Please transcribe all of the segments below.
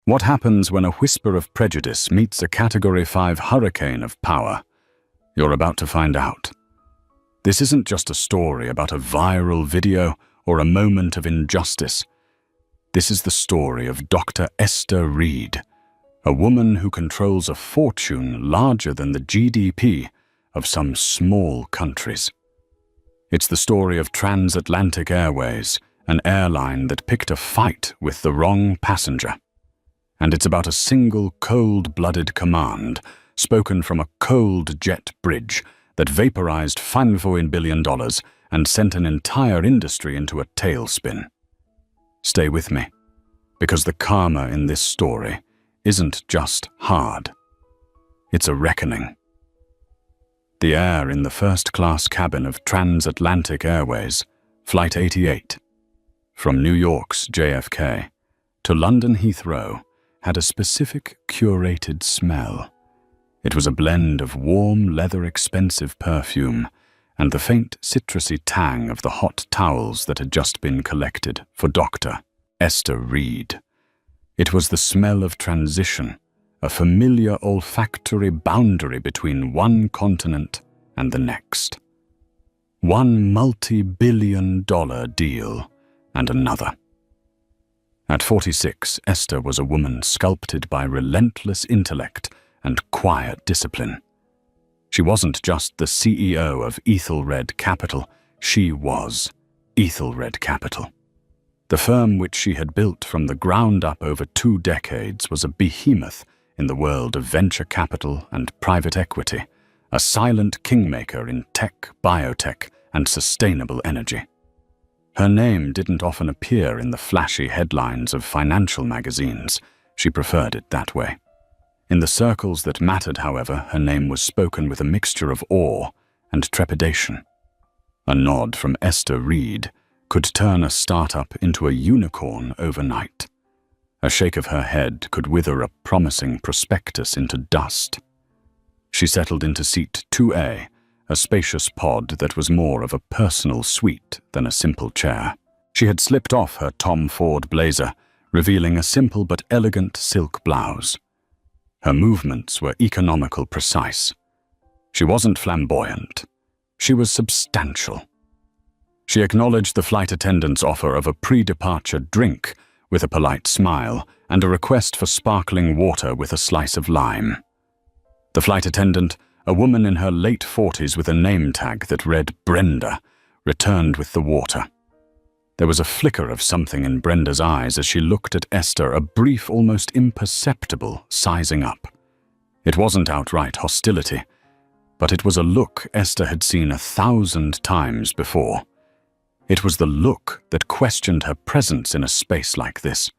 What happens when a whisper of prejudice meets a Category 5 hurricane of power? You're about to find out. This isn't just a story about a viral video or a moment of injustice. This is the story of Dr. Esther Reed, a woman who controls a fortune larger than the GDP of some small countries. It's the story of Transatlantic Airways, an airline that picked a fight with the wrong passenger. And it's about a single cold-blooded command spoken from a cold jet bridge that vaporized $5 billion and sent an entire industry into a tailspin. Stay with me, because the karma in this story isn't just hard. It's a reckoning. The air in the first-class cabin of Transatlantic Airways, Flight 88, from New York's JFK to London Heathrow, had a specific curated smell. It was a blend of warm, leather-expensive perfume and the faint citrusy tang of the hot towels that had just been collected for Dr. Esther Reed. It was the smell of transition, a familiar olfactory boundary between one continent and the next. One multi-billion-dollar deal and another. At 46, Esther was a woman sculpted by relentless intellect and quiet discipline. She wasn't just the CEO of Ethelred Capital, she was Ethelred Capital. The firm which she had built from the ground up over 2 decades was a behemoth in the world of venture capital and private equity, a silent kingmaker in tech, biotech, and sustainable energy. Her name didn't often appear in the flashy headlines of financial magazines. She preferred it that way. In the circles that mattered, however, her name was spoken with a mixture of awe and trepidation. A nod from Esther Reed could turn a startup into a unicorn overnight. A shake of her head could wither a promising prospectus into dust. She settled into seat 2A, a spacious pod that was more of a personal suite than a simple chair. She had slipped off her Tom Ford blazer, revealing a simple but elegant silk blouse. Her movements were economical precise. She wasn't flamboyant. She was substantial. She acknowledged the flight attendant's offer of a pre-departure drink with a polite smile and a request for sparkling water with a slice of lime. The flight attendant, a woman in her late 40s with a name tag that read Brenda, returned with the water. There was a flicker of something in Brenda's eyes as she looked at Esther, a brief, almost imperceptible sizing up. It wasn't outright hostility, but it was a look Esther had seen 1,000 times before. It was the look that questioned her presence in a space like this.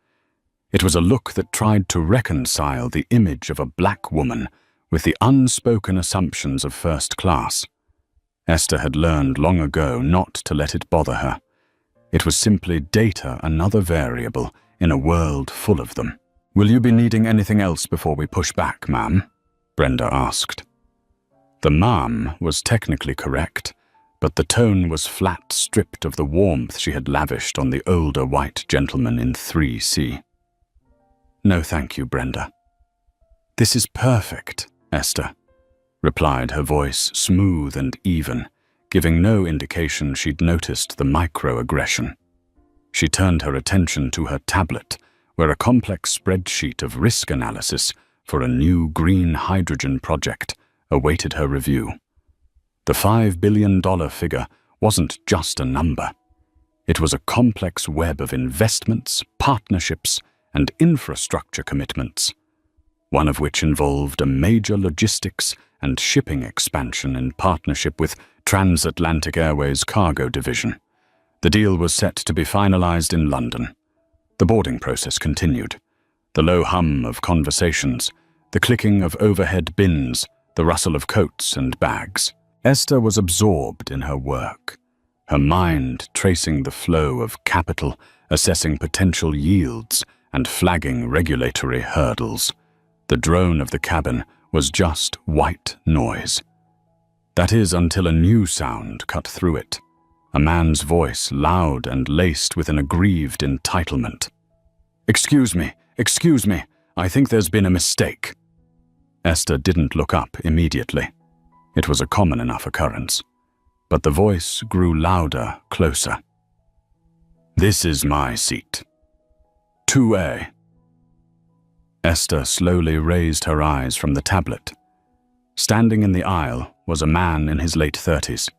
It was a look that tried to reconcile the image of a black woman with the unspoken assumptions of first class. Esther had learned long ago not to let it bother her. It was simply data, another variable in a world full of them. "Will you be needing anything else before we push back, ma'am?" Brenda asked. The ma'am was technically correct, but the tone was flat, stripped of the warmth she had lavished on the older white gentleman in 3C. "No, thank you, Brenda." "This is perfect, Esther," replied her voice smooth and even, giving no indication she'd noticed the microaggression. She turned her attention to her tablet, where a complex spreadsheet of risk analysis for a new green hydrogen project awaited her review. The $5 billion figure wasn't just a number. It was a complex web of investments, partnerships, and infrastructure commitments, one of which involved a major logistics and shipping expansion in partnership with Transatlantic Airways Cargo Division. The deal was set to be finalized in London. The boarding process continued. The low hum of conversations, the clicking of overhead bins, the rustle of coats and bags. Esther was absorbed in her work, her mind tracing the flow of capital, assessing potential yields, and flagging regulatory hurdles. The drone of the cabin was just white noise. That is, until a new sound cut through it, a man's voice loud and laced with an aggrieved entitlement. Excuse me, I think there's been a mistake." Esther didn't look up immediately. It was a common enough occurrence. But the voice grew louder, closer. "This is my seat. 2A." Esther slowly raised her eyes from the tablet. Standing in the aisle was a man in his late 30s.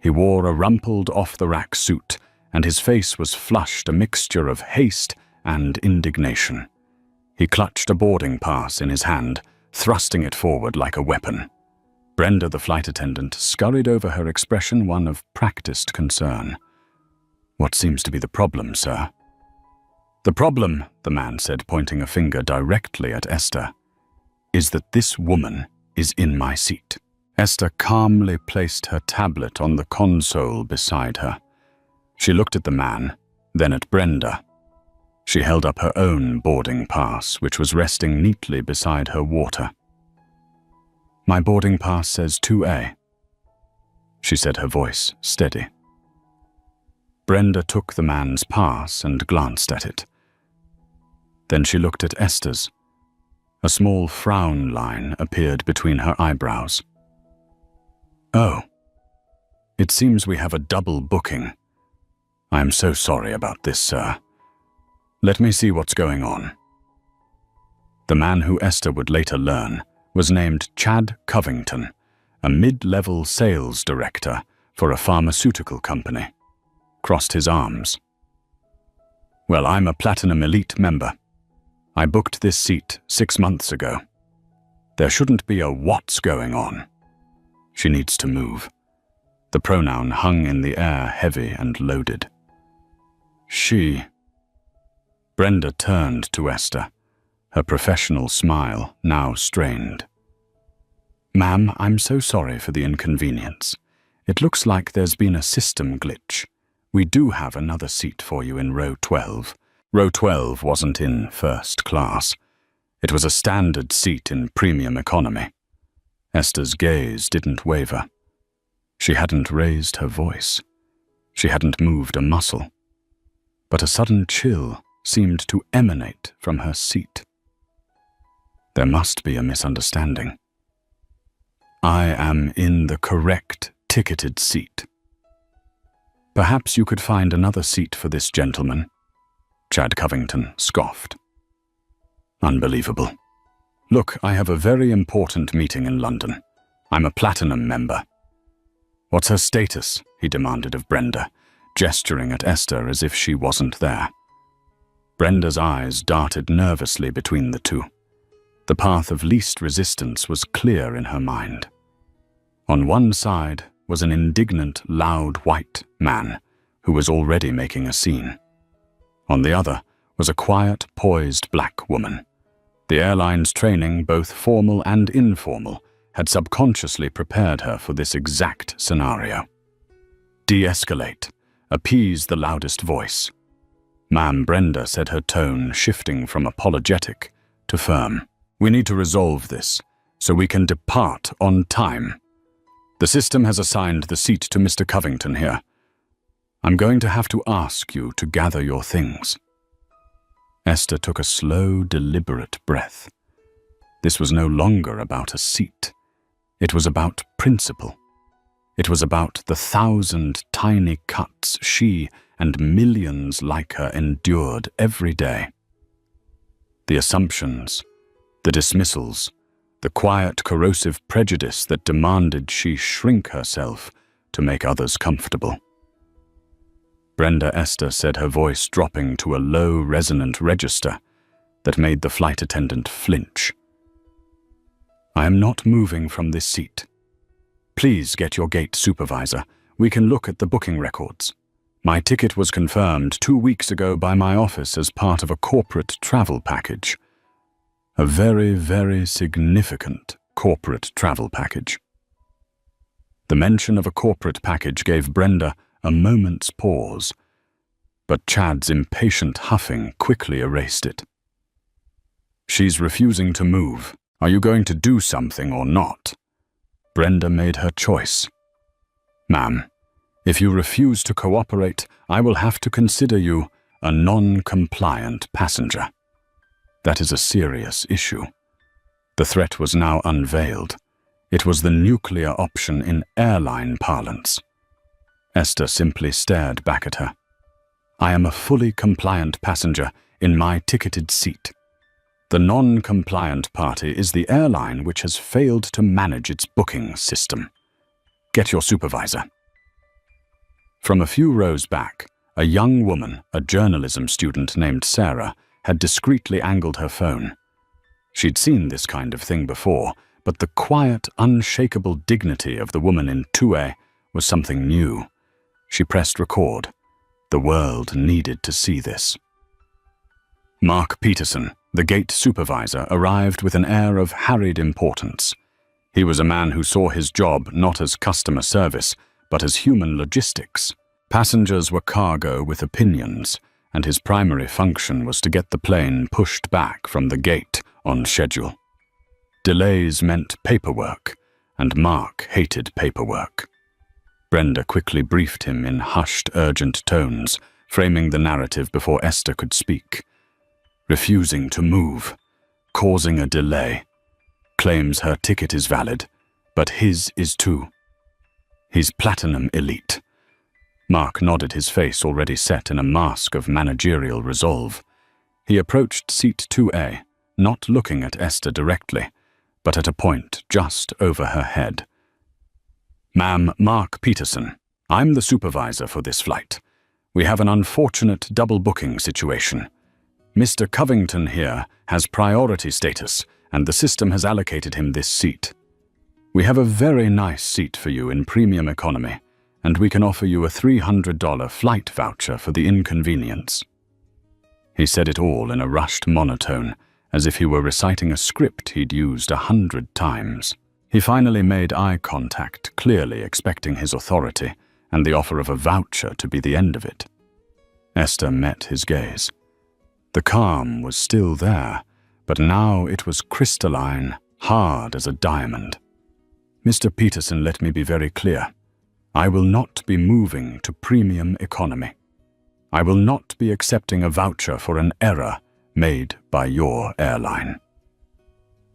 He wore a rumpled off-the-rack suit, and his face was flushed a mixture of haste and indignation. He clutched a boarding pass in his hand, thrusting it forward like a weapon. Brenda, the flight attendant, scurried over her expression, one of practiced concern. "What seems to be the problem, sir?" "The problem," the man said, pointing a finger directly at Esther, "is that this woman is in my seat." Esther calmly placed her tablet on the console beside her. She looked at the man, then at Brenda. She held up her own boarding pass, which was resting neatly beside her water. "My boarding pass says 2A," she said, her voice steady. Brenda took the man's pass and glanced at it. Then she looked at Esther's. A small frown line appeared between her eyebrows. "Oh, it seems we have a double booking. I am so sorry about this, sir. Let me see what's going on." The man who Esther would later learn was named Chad Covington, a mid-level sales director for a pharmaceutical company. Crossed his arms. "Well, I'm a Platinum Elite member. I booked this seat 6 months ago. There shouldn't be a what's going on. She needs to move." The pronoun hung in the air, heavy and loaded. "She..." Brenda turned to Esther, her professional smile now strained. "Ma'am, I'm so sorry for the inconvenience. It looks like there's been a system glitch. We do have another seat for you in row 12. Row 12 wasn't in first class. It was a standard seat in premium economy." Esther's gaze didn't waver. She hadn't raised her voice. She hadn't moved a muscle. But a sudden chill seemed to emanate from her seat. There must be a misunderstanding. "I am in the correct ticketed seat." "Perhaps you could find another seat for this gentleman," Chad Covington scoffed. "Unbelievable. Look, I have a very important meeting in London. I'm a Platinum member." "What's her status?" he demanded of Brenda, gesturing at Esther as if she wasn't there. Brenda's eyes darted nervously between the two. The path of least resistance was clear in her mind. On one side was an indignant, loud white man who was already making a scene. On the other was a quiet, poised black woman. The airline's training, both formal and informal, had subconsciously prepared her for this exact scenario. "De-escalate. Appease the loudest voice." Ma'am Brenda said, her tone shifting from apologetic to firm. "We need to resolve this so we can depart on time. The system has assigned the seat to Mr. Covington here. I'm going to have to ask you to gather your things." Esther took a slow, deliberate breath. This was no longer about a seat. It was about principle. It was about the 1,000 tiny cuts she and millions like her endured every day. The assumptions, the dismissals, the quiet corrosive prejudice that demanded she shrink herself to make others comfortable. Brenda Esther said, her voice dropping to a low, resonant register that made the flight attendant flinch. "I am not moving from this seat. Please get your gate supervisor. We can look at the booking records. My ticket was confirmed 2 weeks ago by my office as part of a corporate travel package. A very, very significant corporate travel package." The mention of a corporate package gave Brenda a moment's pause, but Chad's impatient huffing quickly erased it. "She's refusing to move. Are you going to do something or not?" Brenda made her choice. "Ma'am, if you refuse to cooperate, I will have to consider you a non-compliant passenger." That is a serious issue. The threat was now unveiled. It was the nuclear option in airline parlance. Esther simply stared back at her. I am a fully compliant passenger in my ticketed seat. The non-compliant party is the airline which has failed to manage its booking system. Get your supervisor. From a few rows back, a young woman, a journalism student named Sarah, had discreetly angled her phone. She'd seen this kind of thing before, but the quiet, unshakable dignity of the woman in 2A was something new. She pressed record. The world needed to see this. Mark Peterson, the gate supervisor, arrived with an air of harried importance. He was a man who saw his job not as customer service, but as human logistics. Passengers were cargo with opinions, and his primary function was to get the plane pushed back from the gate on schedule. Delays meant paperwork, and Mark hated paperwork. Brenda quickly briefed him in hushed, urgent tones, framing the narrative before Esther could speak. Refusing to move, causing a delay, claims her ticket is valid, but his is too. He's platinum elite. Mark nodded, his face already set in a mask of managerial resolve. He approached seat 2A, not looking at Esther directly, but at a point just over her head. Ma'am, Mark Peterson, I'm the supervisor for this flight. We have an unfortunate double booking situation. Mr. Covington here has priority status, and the system has allocated him this seat. We have a very nice seat for you in premium economy, and we can offer you a $300 flight voucher for the inconvenience. He said it all in a rushed monotone, as if he were reciting a script he'd used 100 times. He finally made eye contact, clearly expecting his authority and the offer of a voucher to be the end of it. Esther met his gaze. The calm was still there, but now it was crystalline, hard as a diamond. Mr. Peterson, let me be very clear. I will not be moving to premium economy. I will not be accepting a voucher for an error made by your airline.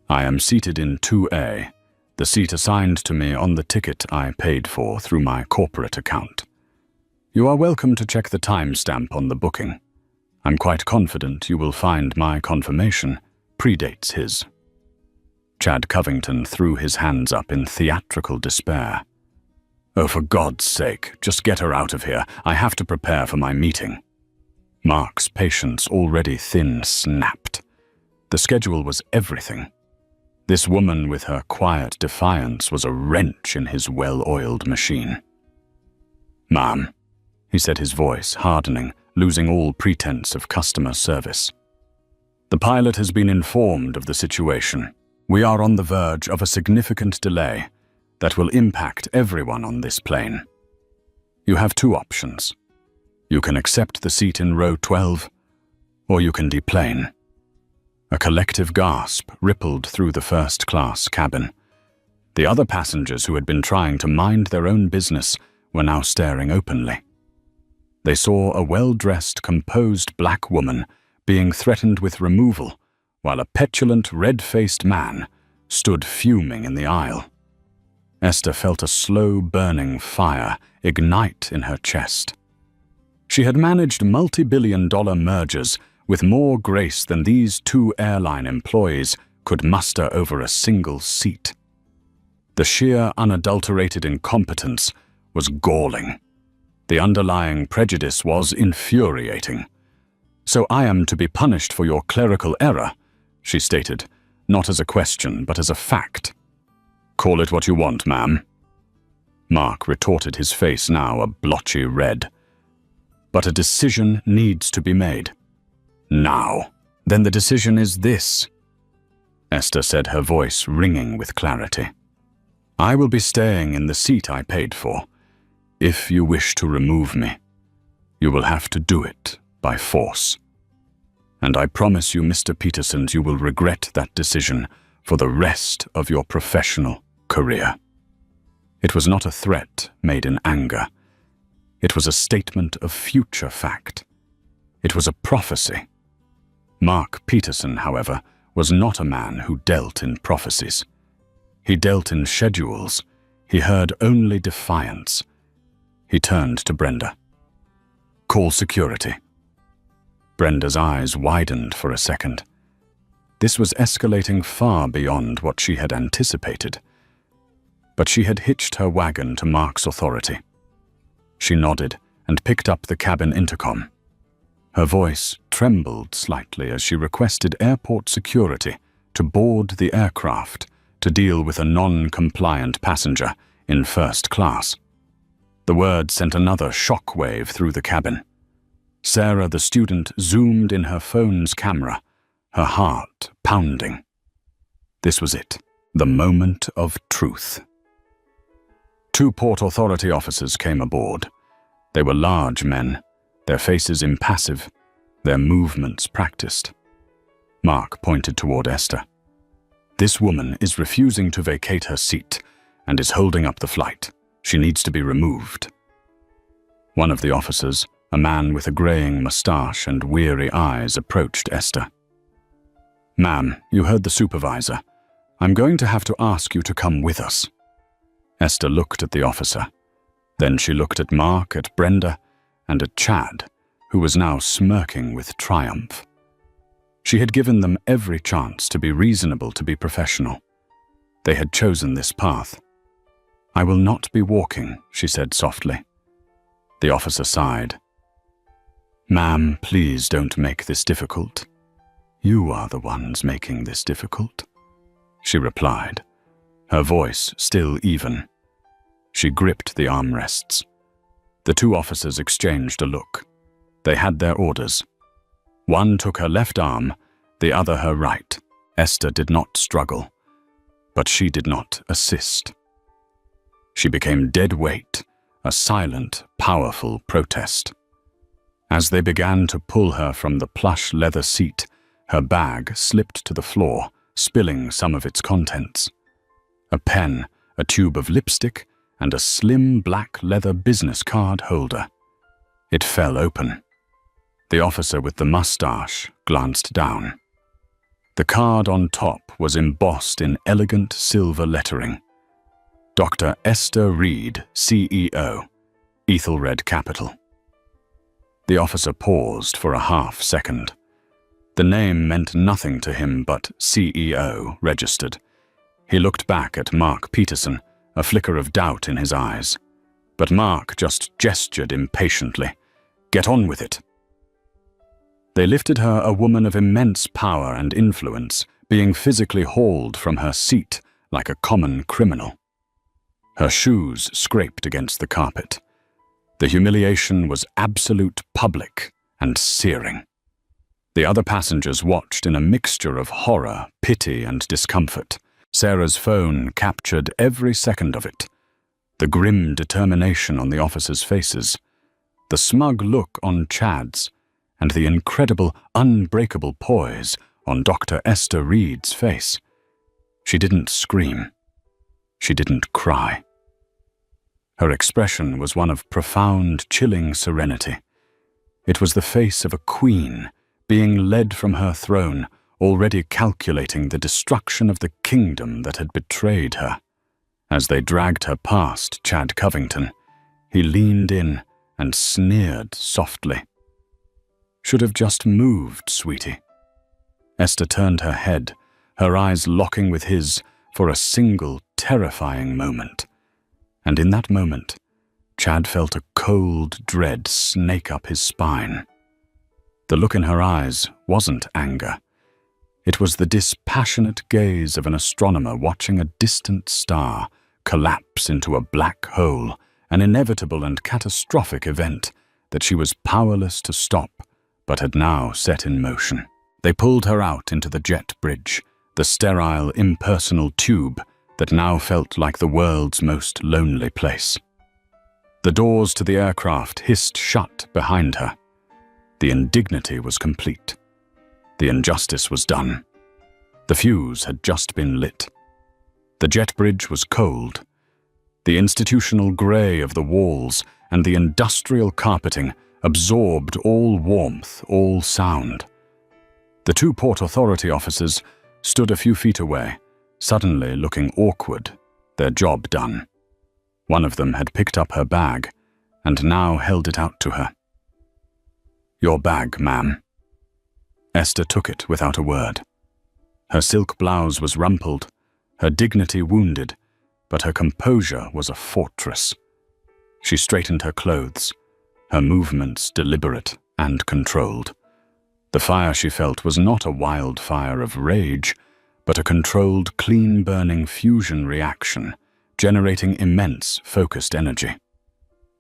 I am seated in 2A, the seat assigned to me on the ticket I paid for through my corporate account. You are welcome to check the timestamp on the booking. I'm quite confident you will find my confirmation predates his. Chad Covington threw his hands up in theatrical despair. Oh, for God's sake, just get her out of here. I have to prepare for my meeting. Mark's patience, already thin, snapped. The schedule was everything. This woman with her quiet defiance was a wrench in his well-oiled machine. Ma'am, he said, his voice hardening, losing all pretense of customer service. The pilot has been informed of the situation. We are on the verge of a significant delay that will impact everyone on this plane. You have two options. You can accept the seat in row 12, or you can deplane. A collective gasp rippled through the first-class cabin. The other passengers who had been trying to mind their own business were now staring openly. They saw a well-dressed, composed black woman being threatened with removal, while a petulant, red-faced man stood fuming in the aisle. Esther felt a slow burning fire ignite in her chest. She had managed multi-billion-dollar mergers with more grace than these two airline employees could muster over a single seat. The sheer, unadulterated incompetence was galling. The underlying prejudice was infuriating. So I am to be punished for your clerical error, she stated, not as a question but as a fact. Call it what you want, ma'am. Mark retorted, his face now a blotchy red. But a decision needs to be made. Now. Then the decision is this, Esther said, her voice ringing with clarity. I will be staying in the seat I paid for. If you wish to remove me, you will have to do it by force. And I promise you, Mr. Peterson, you will regret that decision for the rest of your professional career. It was not a threat made in anger. It was a statement of future fact. It was a prophecy. Mark Peterson, however, was not a man who dealt in prophecies. He dealt in schedules. He heard only defiance. He turned to Brenda. "Call security." Brenda's eyes widened for a second. This was escalating far beyond what she had anticipated. But she had hitched her wagon to Mark's authority. She nodded and picked up the cabin intercom. Her voice trembled slightly as she requested airport security to board the aircraft to deal with a non-compliant passenger in first class. The word sent another shockwave through the cabin. Sarah, the student, zoomed in her phone's camera, her heart pounding. This was it, the moment of truth. 2 Port Authority officers came aboard. They were large men, their faces impassive, their movements practiced. Mark pointed toward Esther. "This woman is refusing to vacate her seat and is holding up the flight. She needs to be removed." One of the officers, a man with a graying mustache and weary eyes, approached Esther. "Ma'am, you heard the supervisor. I'm going to have to ask you to come with us." Esther looked at the officer. Then she looked at Mark, at Brenda, and at Chad, who was now smirking with triumph. She had given them every chance to be reasonable, to be professional. They had chosen this path. "I will not be walking," she said softly. The officer sighed. "Ma'am, please don't make this difficult. You are the ones making this difficult," she replied, her voice still even. She gripped the armrests. The 2 officers exchanged a look. They had their orders. One took her left arm, the other her right. Esther did not struggle, but she did not assist. She became dead weight, a silent, powerful protest. As they began to pull her from the plush leather seat, her bag slipped to the floor, spilling some of its contents. A pen, a tube of lipstick, and a slim black leather business card holder. It fell open. The officer with the mustache glanced down. The card on top was embossed in elegant silver lettering. Dr. Esther Reed, CEO, Ethelred Capital. The officer paused for a half-second. The name meant nothing to him but CEO registered. He looked back at Mark Peterson, a flicker of doubt in his eyes. But Mark just gestured impatiently. "Get on with it." They lifted her, a woman of immense power and influence, being physically hauled from her seat like a common criminal. Her shoes scraped against the carpet. The humiliation was absolute, public, and searing. The other passengers watched in a mixture of horror, pity, and discomfort. Sarah's phone captured every second of it. The grim determination on the officers' faces, the smug look on Chad's, and the incredible, unbreakable poise on Dr. Esther Reed's face. She didn't scream. She didn't cry. Her expression was one of profound, chilling serenity. It was the face of a queen, being led from her throne, already calculating the destruction of the kingdom that had betrayed her. As they dragged her past Chad Covington, he leaned in and sneered softly. "Should have just moved, sweetie." Esther turned her head, her eyes locking with his for a single, terrifying moment. And in that moment, Chad felt a cold dread snake up his spine. The look in her eyes wasn't anger. It was the dispassionate gaze of an astronomer watching a distant star collapse into a black hole, an inevitable and catastrophic event that she was powerless to stop, but had now set in motion. They pulled her out into the jet bridge, the sterile, impersonal tube that now felt like the world's most lonely place. The doors to the aircraft hissed shut behind her. The indignity was complete. The injustice was done. The fuse had just been lit. The jet bridge was cold. The institutional grey of the walls and the industrial carpeting absorbed all warmth, all sound. The two Port Authority officers stood a few feet away, suddenly looking awkward, their job done. One of them had picked up her bag and now held it out to her. "Your bag, ma'am." Esther took it without a word. Her silk blouse was rumpled, her dignity wounded, but her composure was a fortress. She straightened her clothes, her movements deliberate and controlled. The fire she felt was not a wildfire of rage, but a controlled, clean-burning fusion reaction, generating immense, focused energy.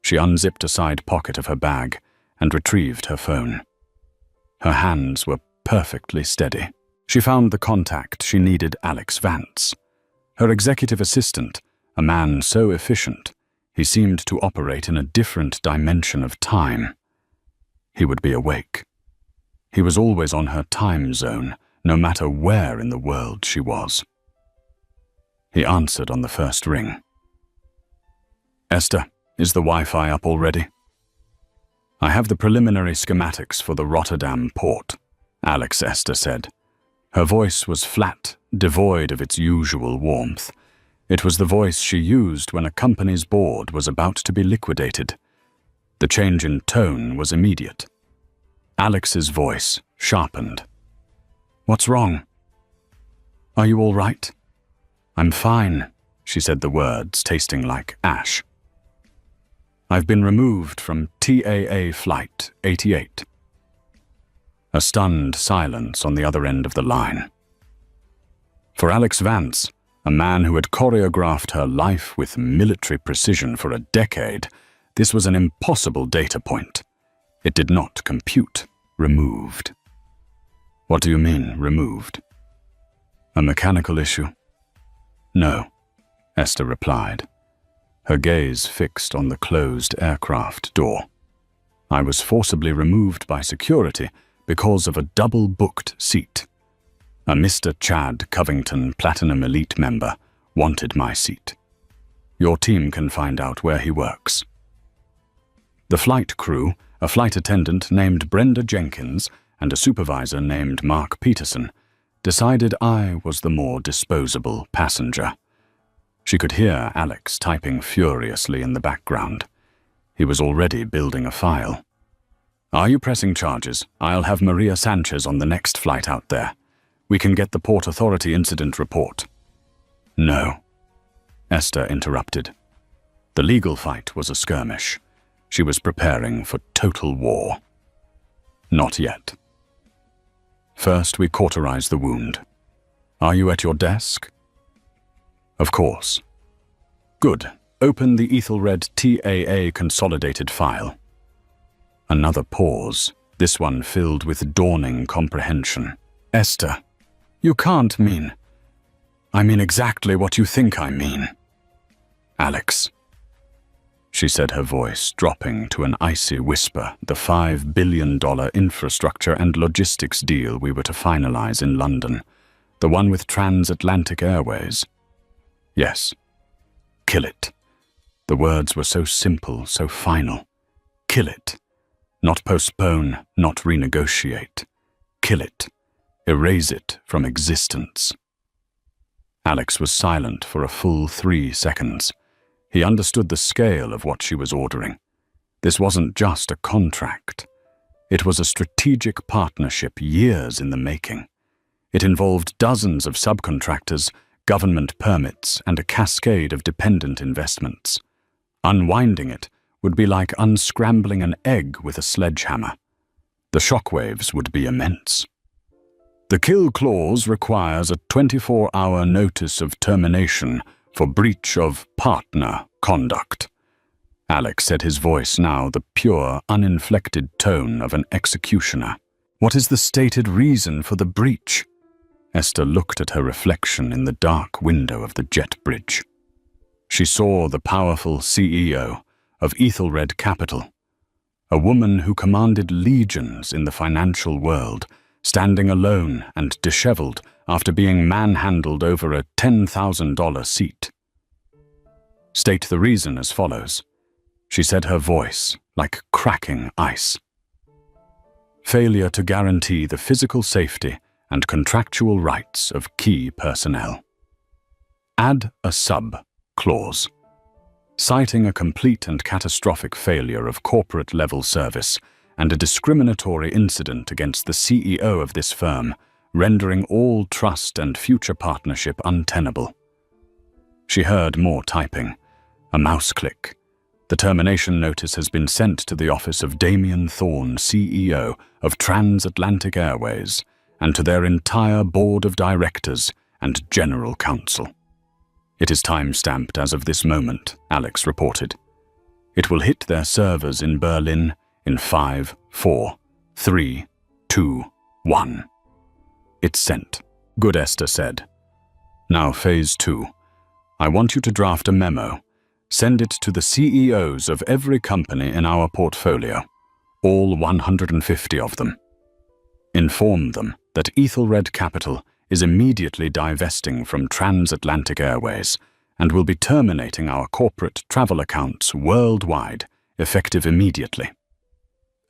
She unzipped a side pocket of her bag and retrieved her phone. Her hands were perfectly steady. She found the contact she needed: Alex Vance. Her executive assistant, a man so efficient, he seemed to operate in a different dimension of time. He would be awake. He was always on her time zone, no matter where in the world she was. He answered on the first ring. "Esther, is the Wi-Fi up already?" "I have the preliminary schematics for the Rotterdam port," Alex Esther said. Her voice was flat, devoid of its usual warmth. It was the voice she used when a company's board was about to be liquidated. The change in tone was immediate. Alex's voice sharpened. "What's wrong?" "Are you all right?" "I'm fine," she said, the words tasting like ash. "I've been removed from TAA Flight 88. A stunned silence on the other end of the line. For Alex Vance, a man who had choreographed her life with military precision for a decade, this was an impossible data point. It did not compute. Removed. "What do you mean, removed?" "A mechanical issue?" "No," Esther replied, her gaze fixed on the closed aircraft door. "I was forcibly removed by security because of a double-booked seat. A Mr. Chad Covington Platinum Elite member wanted my seat. Your team can find out where he works." The flight crew, a flight attendant named Brenda Jenkins and a supervisor named Mark Peterson, decided I was the more disposable passenger. She could hear Alex typing furiously in the background. He was already building a file. "Are you pressing charges? I'll have Maria Sanchez on the next flight out there. We can get the Port Authority incident report." "No," Esther interrupted. The legal fight was a skirmish. She was preparing for total war. "Not yet. First, we cauterize the wound. Are you at your desk?" "Of course." "Good. Open the Ethelred TAA consolidated file." Another pause, this one filled with dawning comprehension. "Esther, you can't mean—" "I mean exactly what you think I mean." "Alex," she said, her voice dropping to an icy whisper, "the $5 billion infrastructure and logistics deal we were to finalize in London, the one with Transatlantic Airways." "Yes." "Kill it." The words were so simple, so final. Kill it. Not postpone, not renegotiate. Kill it. Erase it from existence. Alex was silent for a full 3 seconds. He understood the scale of what she was ordering. This wasn't just a contract. It was a strategic partnership, years in the making. It involved dozens of subcontractors, government permits, and a cascade of dependent investments. Unwinding it would be like unscrambling an egg with a sledgehammer. The shockwaves would be immense. "The kill clause requires a 24-hour notice of termination for breach of partner conduct." Alex said, his voice now the pure, uninflected tone of an executioner. "What is the stated reason for the breach?" Esther looked at her reflection in the dark window of the jet bridge. She saw the powerful CEO of Ethelred Capital, a woman who commanded legions in the financial world, standing alone and disheveled after being manhandled over a $10,000 seat. "State the reason as follows," she said, her voice like cracking ice. failure to guarantee the physical safety and contractual rights of key personnel. Add a sub-clause. Citing a complete and catastrophic failure of corporate-level service and a discriminatory incident against the CEO of this firm, rendering all trust and future partnership untenable. She heard more typing. A mouse click. The termination notice has been sent to the office of Damien Thorne, CEO of Transatlantic Airways, and to their entire board of directors and general counsel. It is time-stamped as of this moment, Alex reported. It will hit their servers in Berlin in 5, 4, 3, 2, 1. It's sent. Good, Esther said. Now phase 2. I want you to draft a memo. Send it to the CEOs of every company in our portfolio, all 150 of them. Inform them that Ethelred Capital is immediately divesting from Transatlantic Airways and will be terminating our corporate travel accounts worldwide, effective immediately.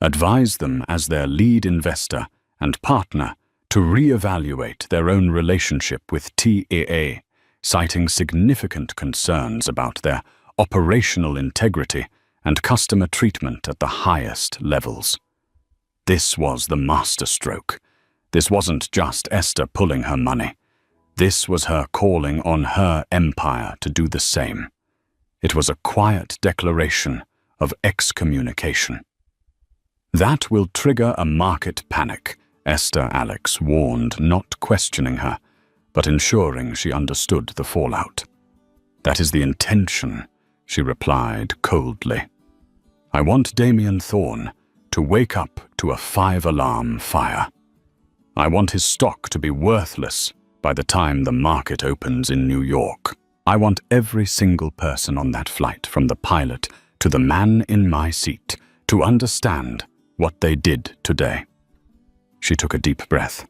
Advise them as their lead investor and partner to re-evaluate their own relationship with TAA, citing significant concerns about their operational integrity and customer treatment at the highest levels. This was the masterstroke. This wasn't just Esther pulling her money. This was her calling on her empire to do the same. It was a quiet declaration of excommunication. That will trigger a market panic, Esther Alex warned, not questioning her, but ensuring she understood the fallout. That is the intention, she replied coldly. I want Damien Thorne to wake up to a 5-alarm fire. I want his stock to be worthless by the time the market opens in New York. I want every single person on that flight, from the pilot to the man in my seat, to understand what they did today. She took a deep breath.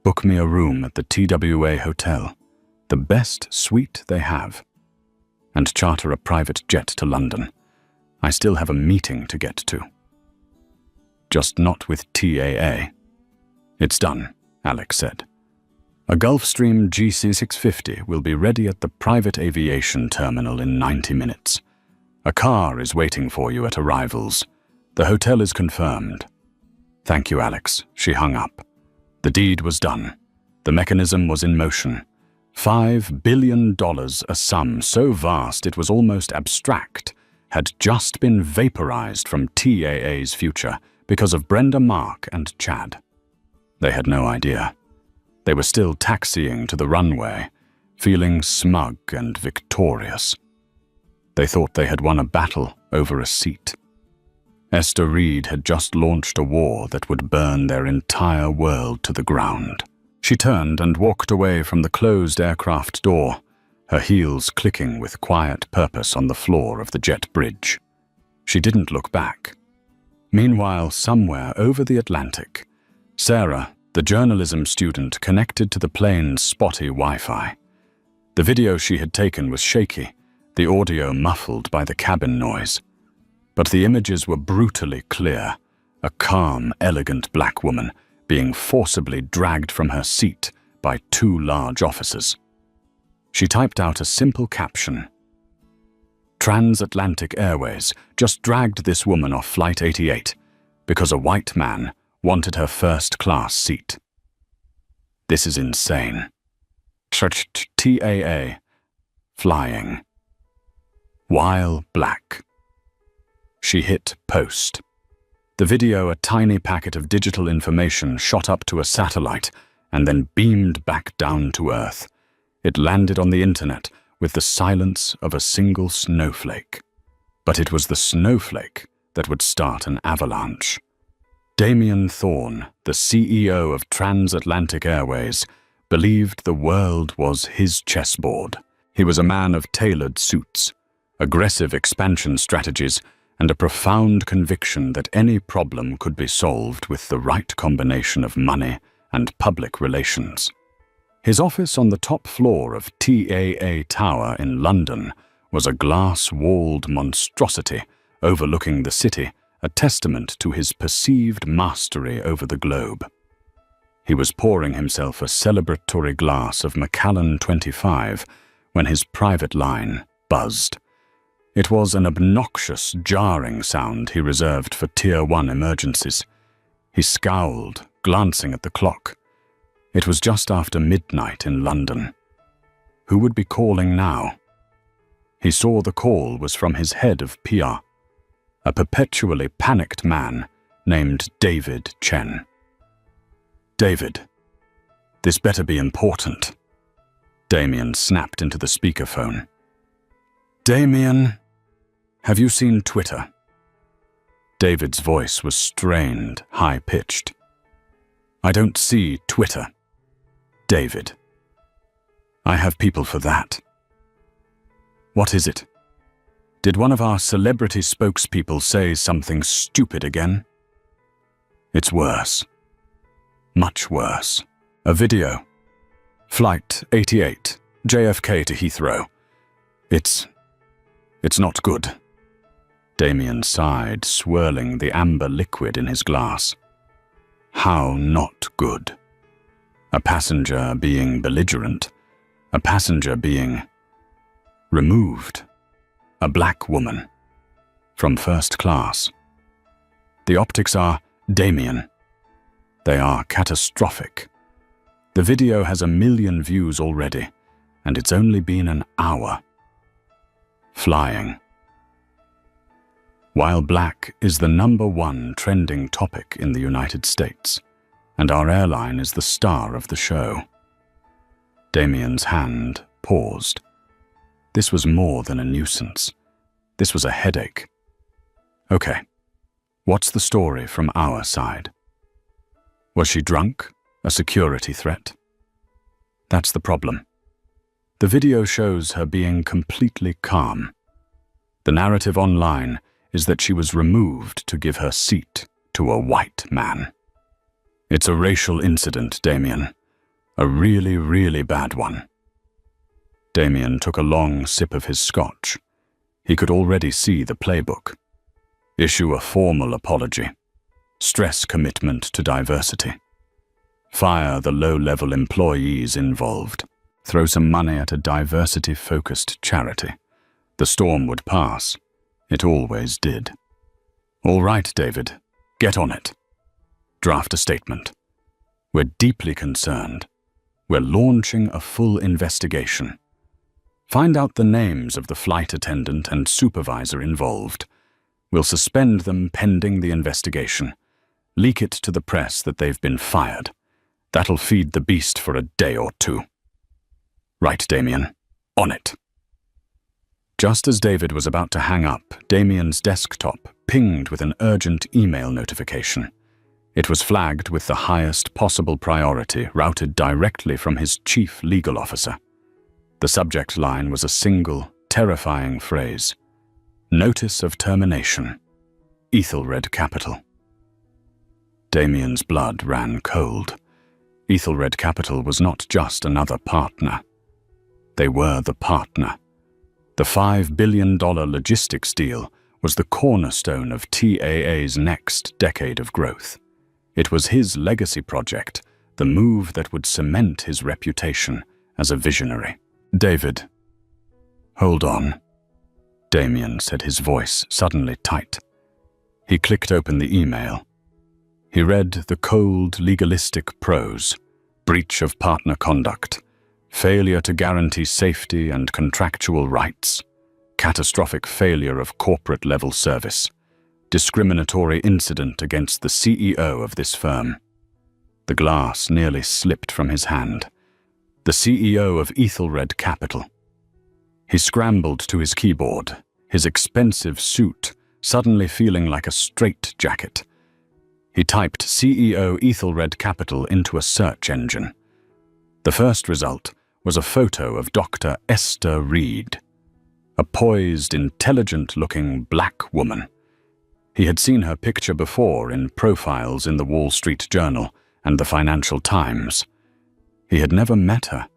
Book me a room at the TWA Hotel, the best suite they have, and charter a private jet to London. I still have a meeting to get to. Just not with TAA. It's done, Alex said. A Gulfstream GC650 will be ready at the private aviation terminal in 90 minutes. A car is waiting for you at arrivals. The hotel is confirmed. Thank you, Alex. She hung up. The deed was done. The mechanism was in motion. $5 billion, a sum so vast it was almost abstract, had just been vaporized from TAA's future because of Brenda, Mark, and Chad. They had no idea. They were still taxiing to the runway, feeling smug and victorious. They thought they had won a battle over a seat. Esther Reed had just launched a war that would burn their entire world to the ground. She turned and walked away from the closed aircraft door, her heels clicking with quiet purpose on the floor of the jet bridge. She didn't look back. Meanwhile, somewhere over the Atlantic, Sarah, the journalism student, connected to the plane's spotty Wi-Fi. The video she had taken was shaky, the audio muffled by the cabin noise. But the images were brutally clear, a calm, elegant black woman being forcibly dragged from her seat by 2 large officers. She typed out a simple caption. Transatlantic Airways just dragged this woman off Flight 88 because a white man wanted her first-class seat. This is insane. TAA. Flying. While black. She hit post. The video, a tiny packet of digital information, shot up to a satellite and then beamed back down to Earth. It landed on the internet with the silence of a single snowflake. But it was the snowflake that would start an avalanche. Damien Thorne, the CEO of Transatlantic Airways, believed the world was his chessboard. He was a man of tailored suits, aggressive expansion strategies, and a profound conviction that any problem could be solved with the right combination of money and public relations. His office on the top floor of TAA Tower in London was a glass-walled monstrosity overlooking the city a testament to his perceived mastery over the globe. He was pouring himself a celebratory glass of Macallan 25 when his private line buzzed. It was an obnoxious, jarring sound he reserved for Tier 1 emergencies. He scowled, glancing at the clock. It was just after midnight in London. Who would be calling now? He saw the call was from his head of PR, a perpetually panicked man named David Chen. David, this better be important. Damien snapped into the speakerphone. Damien, have you seen Twitter? David's voice was strained, high-pitched. I don't see Twitter. David. I have people for that. What is it? Did one of our celebrity spokespeople say something stupid again? It's worse. Much worse. A video. Flight 88, JFK to Heathrow. It's not good. Damien sighed, swirling the amber liquid in his glass. How not good? A passenger being belligerent. A passenger being removed. A black woman. From first class. The optics are Damien. They are catastrophic. The video has 1 million views already, and it's only been an hour. Flying. While black is the #1 trending topic in the United States, and our airline is the star of the show. Damien's hand paused. This was more than a nuisance. This was a headache. Okay, what's the story from our side? Was she drunk? A security threat? That's the problem. The video shows her being completely calm. The narrative online is that she was removed to give her seat to a white man. It's a racial incident, Damien. A really, really bad one. Damien took a long sip of his scotch. He could already see the playbook. Issue a formal apology. Stress commitment to diversity. Fire the low-level employees involved. Throw some money at a diversity-focused charity. The storm would pass. It always did. All right, David, get on it. Draft a statement. We're deeply concerned. We're launching a full investigation. Find out the names of the flight attendant and supervisor involved. We'll suspend them pending the investigation. Leak it to the press that they've been fired. That'll feed the beast for a day or two. Right, Damien. On it. Just as David was about to hang up, Damien's desktop pinged with an urgent email notification. It was flagged with the highest possible priority, routed directly from his chief legal officer. The subject line was a single, terrifying phrase. Notice of termination. Ethelred Capital. Damien's blood ran cold. Ethelred Capital was not just another partner. They were the partner. The $5 billion logistics deal was the cornerstone of TAA's next decade of growth. It was his legacy project, the move that would cement his reputation as a visionary. David. Hold on. Damien said, his voice suddenly tight. He clicked open the email. He read the cold, legalistic prose. Breach of partner conduct. Failure to guarantee safety and contractual rights. Catastrophic failure of corporate-level service. Discriminatory incident against the CEO of this firm. The glass nearly slipped from his hand. The CEO of Ethelred Capital. He scrambled to his keyboard, his expensive suit suddenly feeling like a straitjacket. He typed CEO Ethelred Capital into a search engine. The first result was a photo of Dr. Esther Reed, a poised, intelligent-looking black woman. He had seen her picture before in profiles in the Wall Street Journal and the Financial Times. He had never met her,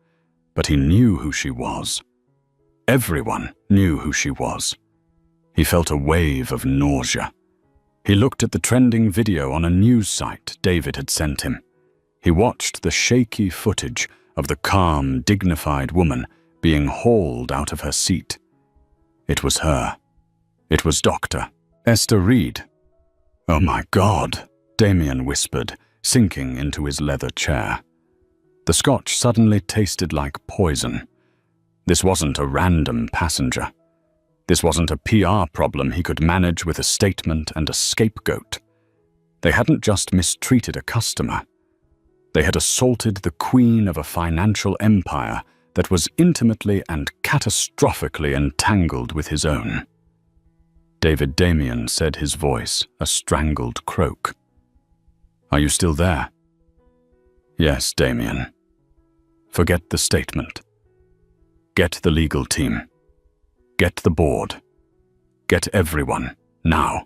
but he knew who she was. Everyone knew who she was. He felt a wave of nausea. He looked at the trending video on a news site David had sent him. He watched the shaky footage of the calm, dignified woman being hauled out of her seat. It was her. It was Dr. Esther Reed. "Oh my God," Damien whispered, sinking into his leather chair. The scotch suddenly tasted like poison. This wasn't a random passenger. This wasn't a PR problem he could manage with a statement and a scapegoat. They hadn't just mistreated a customer. They had assaulted the queen of a financial empire that was intimately and catastrophically entangled with his own. David Damien said, his voice a strangled croak. "Are you still there?" "Yes, Damien. Forget the statement. Get the legal team. Get the board. Get everyone, now.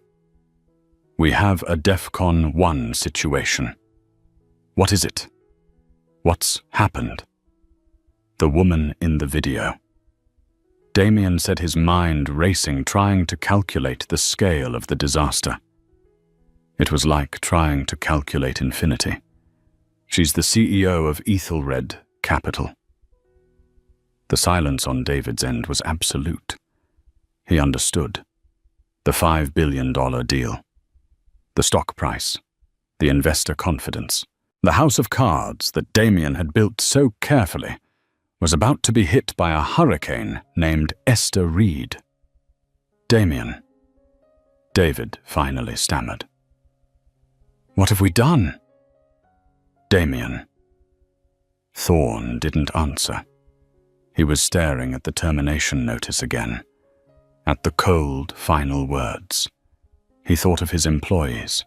We have a DEFCON 1 situation. What is it? What's happened?" The woman in the video. Damien said, his mind racing, trying to calculate the scale of the disaster. It was like trying to calculate infinity. She's the CEO of Ethelred Capital. The silence on David's end was absolute. He understood. The $5 billion deal. The stock price. The investor confidence. The house of cards that Damien had built so carefully was about to be hit by a hurricane named Esther Reed. "Damien," David finally stammered. "What have we done?" "Damien." Thorne didn't answer. He was staring at the termination notice again, at the cold final words. He thought of his employees.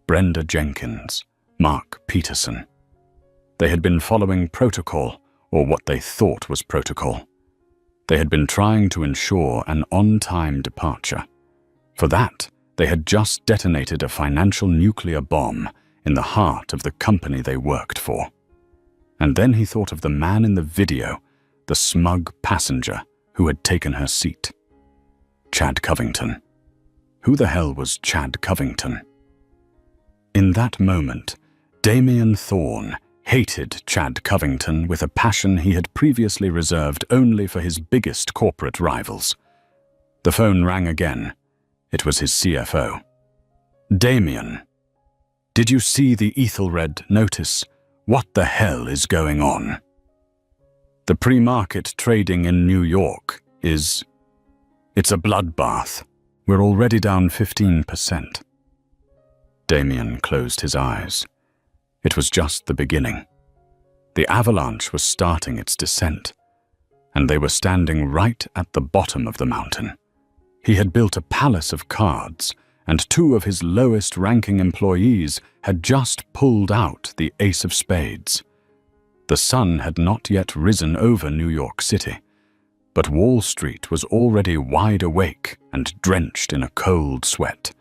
Brenda Jenkins, Mark Peterson. They had been following protocol, or what they thought was protocol. They had been trying to ensure an on-time departure. For that, they had just detonated a financial nuclear bomb in the heart of the company they worked for. And then he thought of the man in the video, the smug passenger who had taken her seat. Chad Covington. Who the hell was Chad Covington? In that moment, Damien Thorne hated Chad Covington with a passion he had previously reserved only for his biggest corporate rivals. The phone rang again. It was his CFO. "Damien, did you see the Ethelred notice? What the hell is going on?" "The pre-market trading in New York is... it's a bloodbath. We're already down 15%. Damien closed his eyes. It was just the beginning. The avalanche was starting its descent, and they were standing right at the bottom of the mountain. He had built a palace of cards, and 2 of his lowest-ranking employees had just pulled out the ace of spades. The sun had not yet risen over New York City, but Wall Street was already wide awake and drenched in a cold sweat.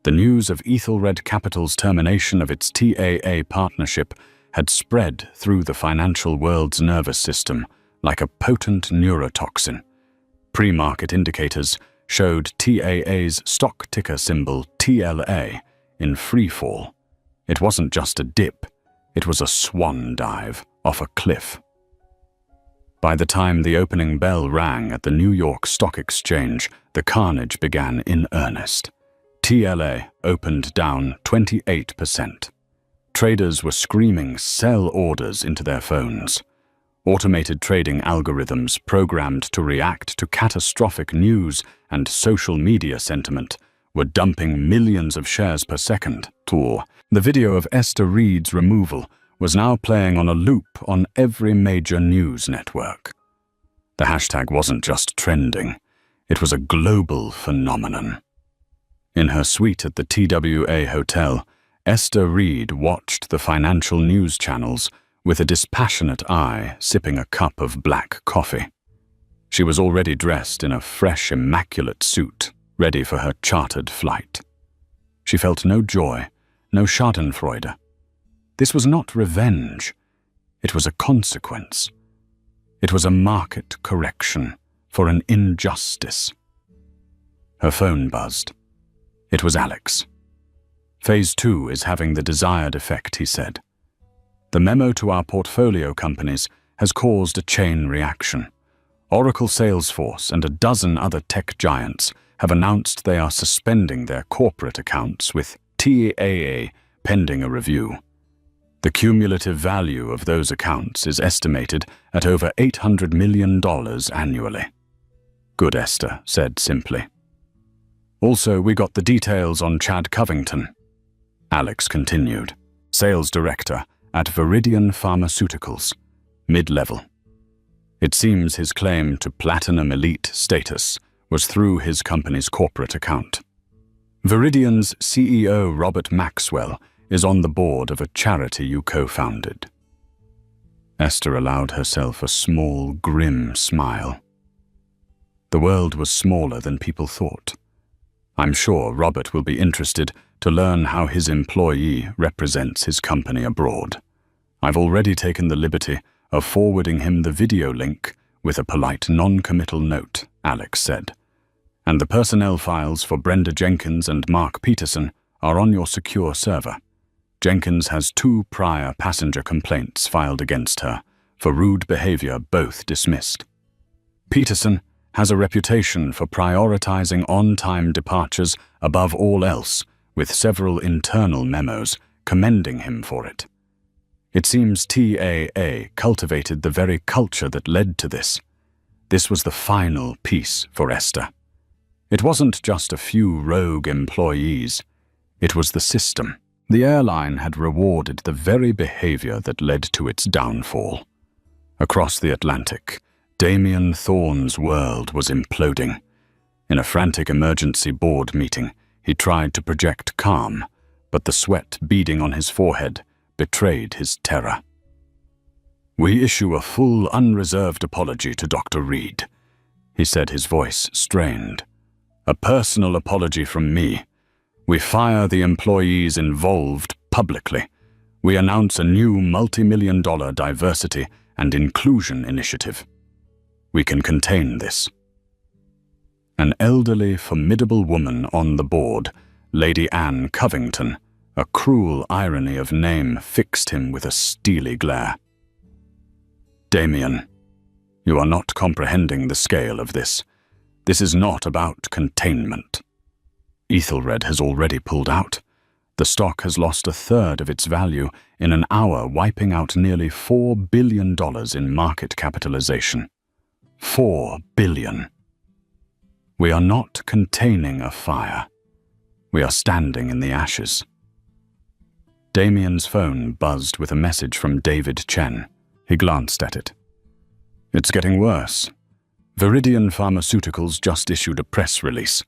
The news of Ethelred Capital's termination of its TAA partnership had spread through the financial world's nervous system like a potent neurotoxin. Pre-market indicators showed TAA's stock ticker symbol TLA in free fall. It wasn't just a dip, it was a swan dive off a cliff. By the time the opening bell rang at the New York Stock Exchange, the carnage began in earnest. TLA opened down 28%. Traders were screaming sell orders into their phones. Automated trading algorithms programmed to react to catastrophic news and social media sentiment were dumping millions of shares per second. The video of Esther Reed's removal was now playing on a loop on every major news network. The hashtag wasn't just trending, it was a global phenomenon. In her suite at the TWA Hotel, Esther Reed watched the financial news channels with a dispassionate eye, sipping a cup of black coffee. She was already dressed in a fresh, immaculate suit, ready for her chartered flight. She felt no joy, no schadenfreude. This was not revenge. It was a consequence. It was a market correction for an injustice. Her phone buzzed. It was Alex. Phase 2 is having the desired effect, he said. The memo to our portfolio companies has caused a chain reaction. Oracle Salesforce and a dozen other tech giants have announced they are suspending their corporate accounts with TAA pending a review. The cumulative value of those accounts is estimated at over $800 million annually. Good, Esther said simply. Also, we got the details on Chad Covington. Alex continued. Sales director at Viridian Pharmaceuticals, mid-level. It seems his claim to Platinum Elite status was through his company's corporate account. Viridian's CEO Robert Maxwell is on the board of a charity you co-founded. Esther allowed herself a small, grim smile. The world was smaller than people thought. I'm sure Robert will be interested to learn how his employee represents his company abroad. I've already taken the liberty of forwarding him the video link with a polite non-committal note, Alex said. And the personnel files for Brenda Jenkins and Mark Peterson are on your secure server. Jenkins has 2 prior passenger complaints filed against her for rude behavior, both dismissed. Peterson has a reputation for prioritizing on-time departures above all else, with several internal memos commending him for it. It seems TAA cultivated the very culture that led to this. This was the final piece for Esther. It wasn't just a few rogue employees. It was the system. The airline had rewarded the very behavior that led to its downfall. Across the Atlantic, Damien Thorne's world was imploding. In a frantic emergency board meeting, he tried to project calm, but the sweat beading on his forehead betrayed his terror. We issue a full, unreserved apology to Dr. Reed, he said, his voice strained. A personal apology from me. We fire the employees involved publicly. We announce a new multi-million-dollar diversity and inclusion initiative. We can contain this. An elderly, formidable woman on the board, Lady Anne Covington, a cruel irony of name, fixed him with a steely glare. Damien, you are not comprehending the scale of this. This is not about containment. Ethelred has already pulled out. The stock has lost 1/3 of its value in an hour, wiping out nearly $4 billion in market capitalization. $4 billion. We are not containing a fire. We are standing in the ashes. Damien's phone buzzed with a message from David Chen. He glanced at it. It's getting worse. Viridian Pharmaceuticals just issued a press release.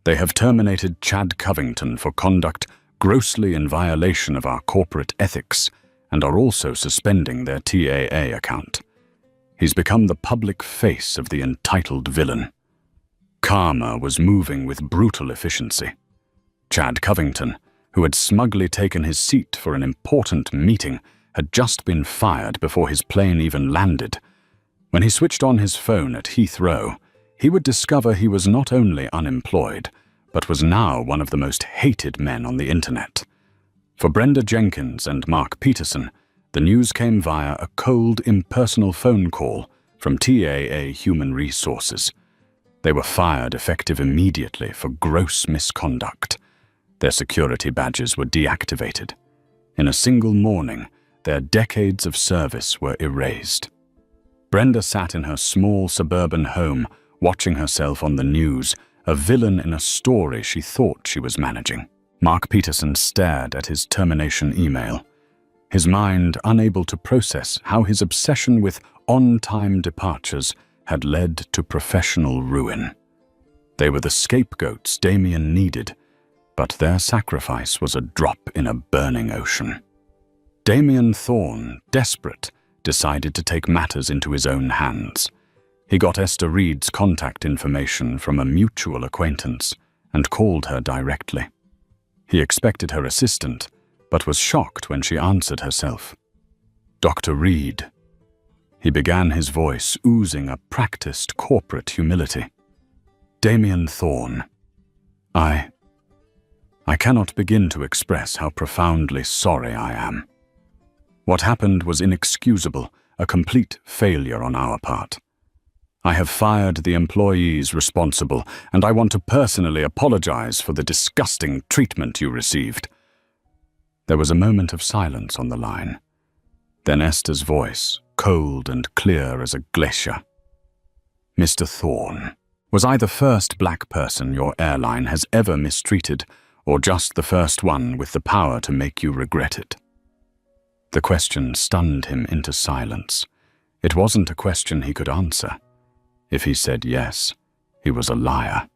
They have terminated Chad Covington for conduct grossly in violation of our corporate ethics and are also suspending their TAA account. He's become the public face of the entitled villain. Karma was moving with brutal efficiency. Chad Covington, who had smugly taken his seat for an important meeting, had just been fired before his plane even landed. When he switched on his phone at Heathrow, he would discover he was not only unemployed, but was now one of the most hated men on the internet. For Brenda Jenkins and Mark Peterson, the news came via a cold, impersonal phone call from TAA Human Resources. They were fired effective immediately for gross misconduct. Their security badges were deactivated. In a single morning, their decades of service were erased. Brenda sat in her small suburban home, watching herself on the news, a villain in a story she thought she was managing. Mark Peterson stared at his termination email, his mind unable to process how his obsession with on-time departures had led to professional ruin. They were the scapegoats Damien needed, but their sacrifice was a drop in a burning ocean. Damien Thorne, desperate, decided to take matters into his own hands. He got Esther Reed's contact information from a mutual acquaintance and called her directly. He expected her assistant, but was shocked when she answered herself. Dr. Reed. He began, his voice oozing a practiced corporate humility. Damien Thorne. I cannot begin to express how profoundly sorry I am. What happened was inexcusable, a complete failure on our part. I have fired the employees responsible, and I want to personally apologize for the disgusting treatment you received." There was a moment of silence on the line. Then Esther's voice, cold and clear as a glacier. "Mr. Thorne, was I the first black person your airline has ever mistreated, or just the first one with the power to make you regret it?" The question stunned him into silence. It wasn't a question he could answer. If he said yes, he was a liar.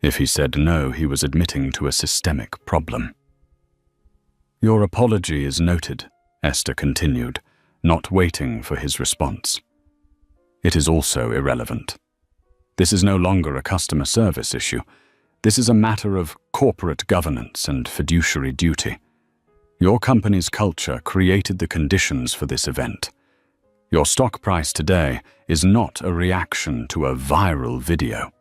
If he said no, he was admitting to a systemic problem. "Your apology is noted," Esther continued, not waiting for his response. "It is also irrelevant. This is no longer a customer service issue. This is a matter of corporate governance and fiduciary duty. Your company's culture created the conditions for this event. Your stock price today is not a reaction to a viral video.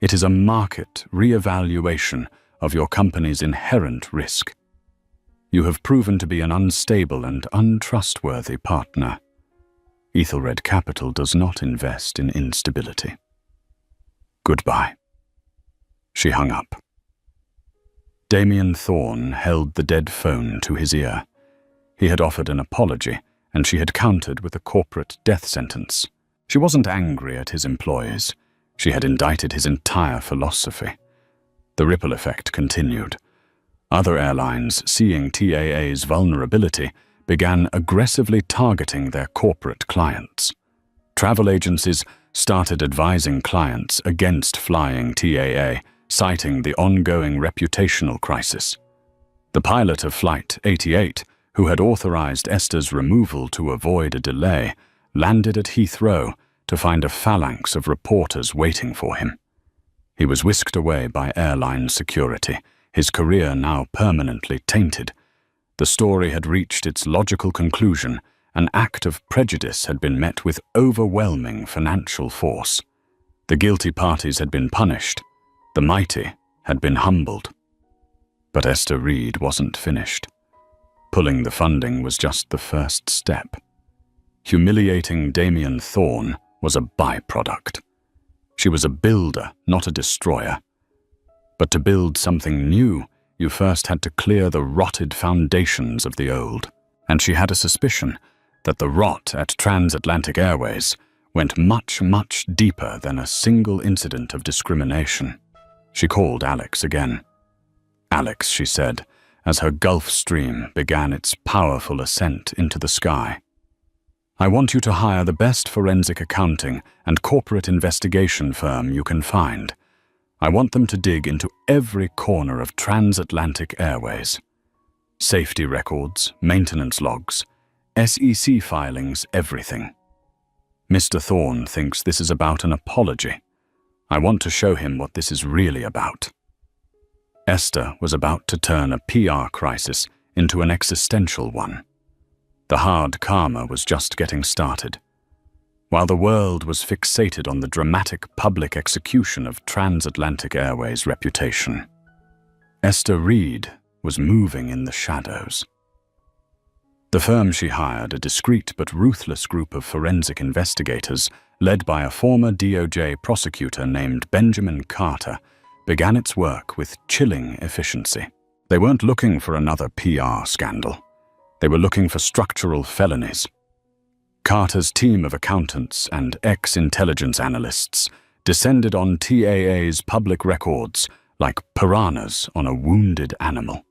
It is a market re-evaluation of your company's inherent risk. You have proven to be an unstable and untrustworthy partner. Ethelred Capital does not invest in instability. Goodbye." She hung up. Damien Thorne held the dead phone to his ear. He had offered an apology, and she had countered with a corporate death sentence. She wasn't angry at his employees. She had indicted his entire philosophy. The ripple effect continued. Other airlines, seeing TAA's vulnerability, began aggressively targeting their corporate clients. Travel agencies started advising clients against flying TAA, citing the ongoing reputational crisis. The pilot of Flight 88, who had authorized Esther's removal to avoid a delay, landed at Heathrow to find a phalanx of reporters waiting for him. He was whisked away by airline security, his career now permanently tainted. The story had reached its logical conclusion. An act of prejudice had been met with overwhelming financial force. The guilty parties had been punished. The mighty had been humbled. But Esther Reed wasn't finished. Pulling the funding was just the first step. Humiliating Damien Thorne was a byproduct. She was a builder, not a destroyer. But to build something new, you first had to clear the rotted foundations of the old. And she had a suspicion that the rot at Transatlantic Airways went much, much deeper than a single incident of discrimination. She called Alex again. "Alex," she said, as her Gulf Stream began its powerful ascent into the sky. "I want you to hire the best forensic accounting and corporate investigation firm you can find. I want them to dig into every corner of Transatlantic Airways. Safety records, maintenance logs, SEC filings, everything. Mr. Thorne thinks this is about an apology. I want to show him what this is really about." Esther was about to turn a PR crisis into an existential one. The hard karma was just getting started. While the world was fixated on the dramatic public execution of Transatlantic Airways' reputation, Esther Reed was moving in the shadows. The firm she hired, a discreet but ruthless group of forensic investigators led by a former DOJ prosecutor named Benjamin Carter, began its work with chilling efficiency. They weren't looking for another PR scandal. They were looking for structural felonies. Carter's team of accountants and ex-intelligence analysts descended on TAA's public records like piranhas on a wounded animal.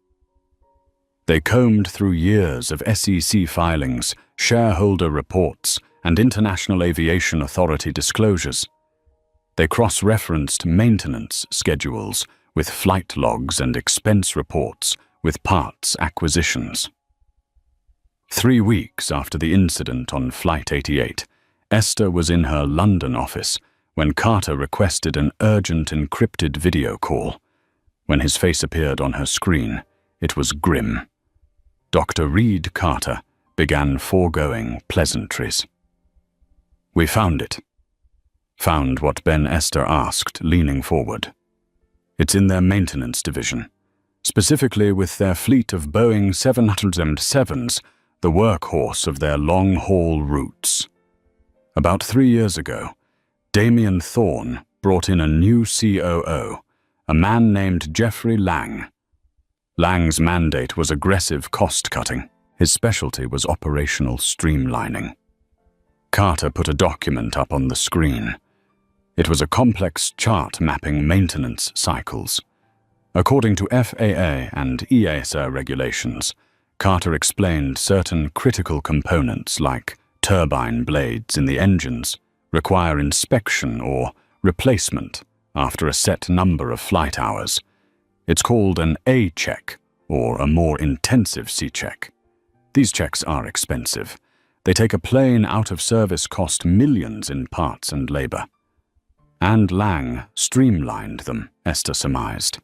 They combed through years of SEC filings, shareholder reports, and International Aviation Authority disclosures. They cross-referenced maintenance schedules with flight logs and expense reports with parts acquisitions. 3 weeks after the incident on Flight 88, Esther was in her London office when Carter requested an urgent encrypted video call. When his face appeared on her screen, it was grim. Dr. Reed Carter began foregoing pleasantries. "We found it." Found what Ben Esther asked, leaning forward. "It's in their maintenance division. specifically with their fleet of Boeing 707s, the workhorse of their long-haul routes. About 3 years ago, Damien Thorne brought in a new COO, a man named Jeffrey Lang. Lang's mandate was aggressive cost-cutting. His specialty was operational streamlining. Carter put a document up on the screen. It was a complex chart mapping maintenance cycles. According to FAA and EASA regulations, Carter explained certain critical components like turbine blades in the engines require inspection or replacement after a set number of flight hours. It's called an A check or a more intensive C check. These checks are expensive. They take a plane out of service cost millions in parts and labor. And Lang streamlined them, Esther surmised.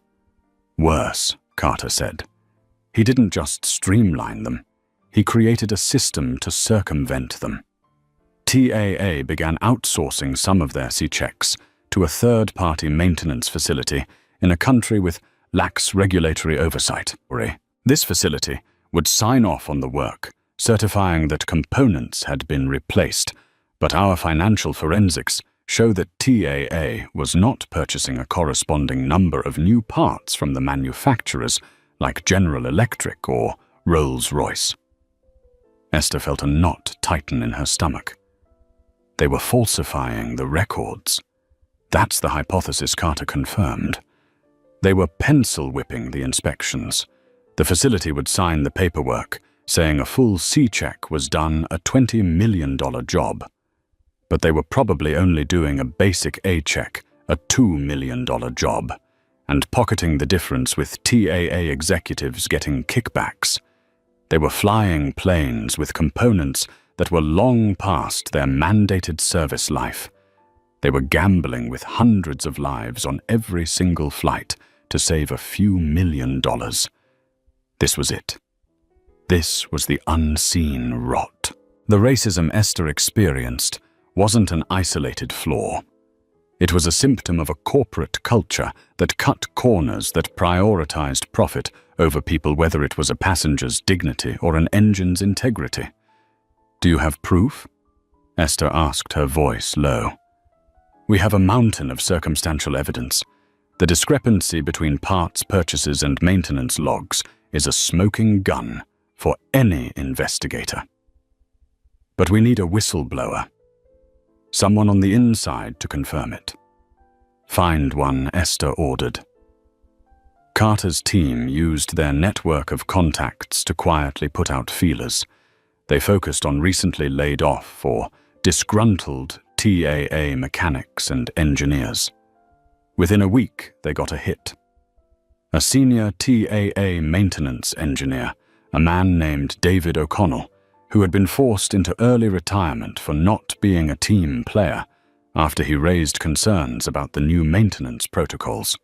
Worse, Carter said. He didn't just streamline them. He created a system to circumvent them. TAA began outsourcing some of their C-checks to a third-party maintenance facility in a country with lax regulatory oversight. This facility would sign off on the work, certifying that components had been replaced, but our financial forensics show that TAA was not purchasing a corresponding number of new parts from the manufacturers like General Electric or Rolls-Royce. Esther felt a knot tighten in her stomach. They were falsifying the records. That's the hypothesis Carter confirmed. They were pencil-whipping the inspections. The facility would sign the paperwork, saying a full C-check was done a $20 million job. But they were probably only doing a basic A-check, a $2 million job, and pocketing the difference with TAA executives getting kickbacks. They were flying planes with components that were long past their mandated service life. They were gambling with hundreds of lives on every single flight to save a few $1 million. This was it. This was the unseen rot. The racism Esther experienced wasn't an isolated flaw. It was a symptom of a corporate culture that cut corners, that prioritized profit over people, whether it was a passenger's dignity or an engine's integrity. "Do you have proof?" Esther asked, her voice low. "We have a mountain of circumstantial evidence. The discrepancy between parts purchases and maintenance logs is a smoking gun for any investigator. But we need a whistleblower. Someone on the inside to confirm it." "Find one," Esther ordered. Carter's team used their network of contacts to quietly put out feelers. They focused on recently laid off or disgruntled TAA mechanics and engineers. Within a week, they got a hit. A senior TAA maintenance engineer, a man named David O'Connell, who had been forced into early retirement for not being a team player after he raised concerns about the new maintenance protocols.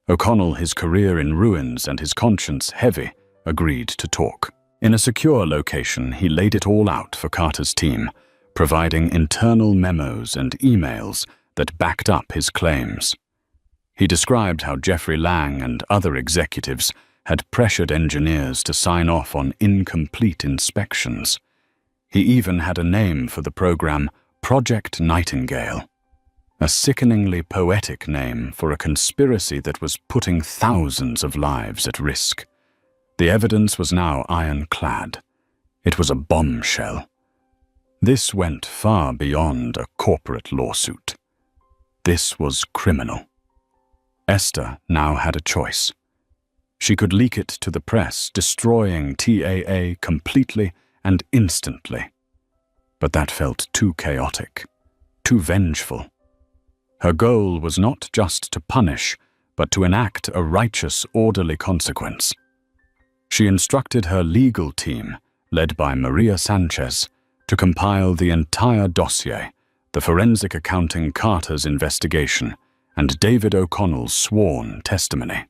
O'Connell, his career in ruins and his conscience heavy, agreed to talk. In a secure location, he laid it all out for Carter's team, providing internal memos and emails that backed up his claims. He described how Jeffrey Lang and other executives had pressured engineers to sign off on incomplete inspections. He even had a name for the program, Project Nightingale, a sickeningly poetic name for a conspiracy that was putting thousands of lives at risk. The evidence was now ironclad. It was a bombshell. This went far beyond a corporate lawsuit. This was criminal. Esther now had a choice. She could leak it to the press, destroying TAA completely and instantly. But that felt too chaotic, too vengeful. Her goal was not just to punish, but to enact a righteous, orderly consequence. She instructed her legal team, led by Maria Sanchez, to compile the entire dossier, the forensic accounting Carter's investigation, and David O'Connell's sworn testimony.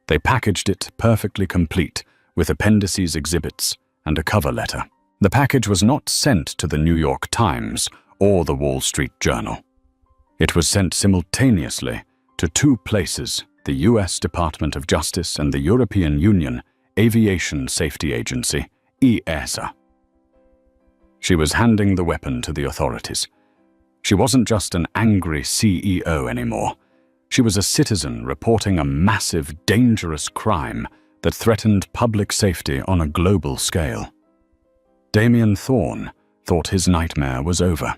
They packaged it perfectly complete, with appendices, exhibits, and a cover letter. The package was not sent to the New York Times or the Wall Street Journal. It was sent simultaneously to two places the US Department of Justice and the European Union Aviation Safety Agency, EASA. She was handing the weapon to the authorities. She wasn't just an angry CEO anymore. She was a citizen reporting a massive, dangerous crime that threatened public safety on a global scale. Damien Thorne thought his nightmare was over.